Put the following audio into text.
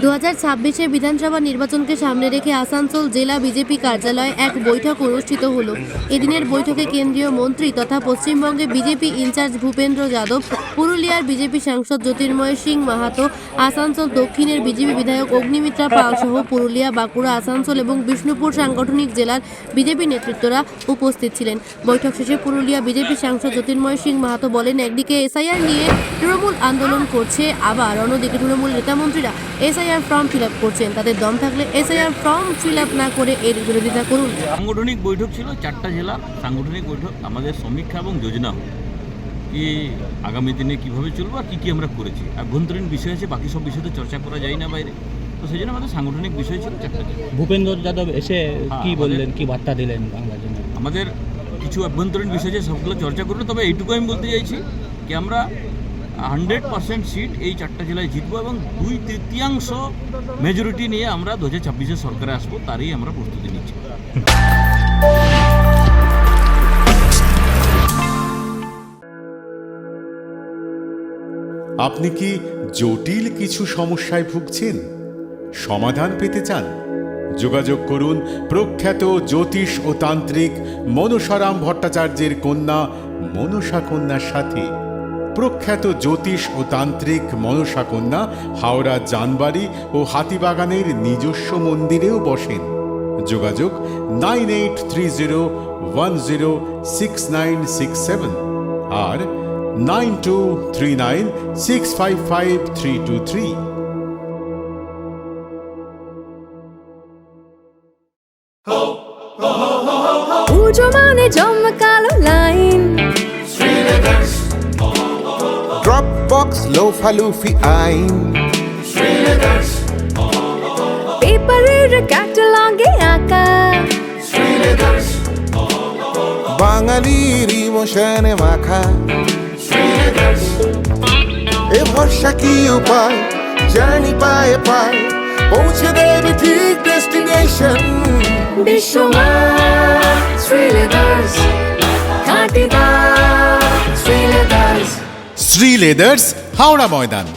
2026 বিধানসভা নির্বাচনকে সামনে রেখে আসানসোল জেলা বিজেপি কার্যালয়ে এক বৈঠক অনুষ্ঠিত হলো। এদিনের বৈঠকে কেন্দ্রীয় মন্ত্রী তথা পশ্চিমবঙ্গে বিজেপি ইনচার্জ ভূপেন্দ্র যাদব, পুরুলিয়ার বিজেপি সাংসদ জ্যোতির্ময় সিং মাহাতো, আসানসোল দক্ষিণের বিজেপি বিধায়ক অগ্নিমিত্রা পাল সহ পুরুলিয়া, বাঁকুড়া, আসানসোল এবং বিষ্ণুপুর সাংগঠনিক জেলার বিজেপি নেতৃত্বরা উপস্থিত ছিলেন। বৈঠক শেষে পুরুলিয়া বিজেপি সাংসদ জ্যোতির্ময় সিং মাহাতো বলেন, একদিকে এসআইআর নিয়ে তৃণমূল আন্দোলন করছে, আবার অন্যদিকে তৃণমূল নেতামন্ত্রীরা এসআইআর ফর্ম ফিল আপ করছেন। তাদের দম থাকলে এসআইআর ফর্ম ফিল আপ না করে এর বিরোধিতা করুন। সাংগঠনিক বৈঠক ছিল, 4টা জেলার সাংগঠনিক বৈঠক, আমাদের সমীক্ষা এবং যোজনা কি আগামী দিনে কীভাবে চলবো আর কী কী আমরা করেছি। আভ্যন্তরীণ বিষয় আছে, বাকি সব বিষয়ে তো চর্চা করা যায় না বাইরে, তো সেই জন্য আমাদের সাংগঠনিক বিষয় ছিল 4টা জেলা। ভূপেন্দ্র যাদব এসে কি বললেন, কি বার্তা দিলেন বাংলার জন্য? আমাদের কিছু আভ্যন্তরীণ বিষয় আছে, সবগুলো চর্চা করবো। তবে এইটুকু আমি বলতে চাইছি কি আমরা 100% সিট এই 4টা জেলায় জিতবো এবং 2/3 মেজরিটি নিয়ে আমরা 2026 সরকারে আসবো, তারই আমরা প্রস্তুতি নিচ্ছি। আপনি কি জটিল কিছু সমস্যায় ভুগছেন, সমাধান পেতে চান? যোগাযোগ করুন প্রখ্যাত জ্যোতিষ ও তান্ত্রিক মনসারাম ভট্টাচার্যের কন্যা মনসা কন্যার সাথে। প্রখ্যাত জ্যোতিষ ও তান্ত্রিক মনসা কন্যা হাওড়া জানবাড়ি ও হাতিবাগানের নিজস্ব মন্দিরেও বসেন। যোগাযোগ 9830106967 আর 9239655323। পুজো মানে জমকালো লাইন, ড্রপবক্স লোফালুফি আইন, পেপারের ক্যাটালগে আঁকা, বাঙালির ইমোশনে মাখা। এ ভরসা কি উপায়, জার্নি পায়ে পায় পৌঁছে দেবে ঠিক ডেস্টিনেশন। বিশ্বমান শ্রীলেদার্স, খাঁটি দাম শ্রীলেদার্স। শ্রী লেদার্স, হাওড়া ময়দান।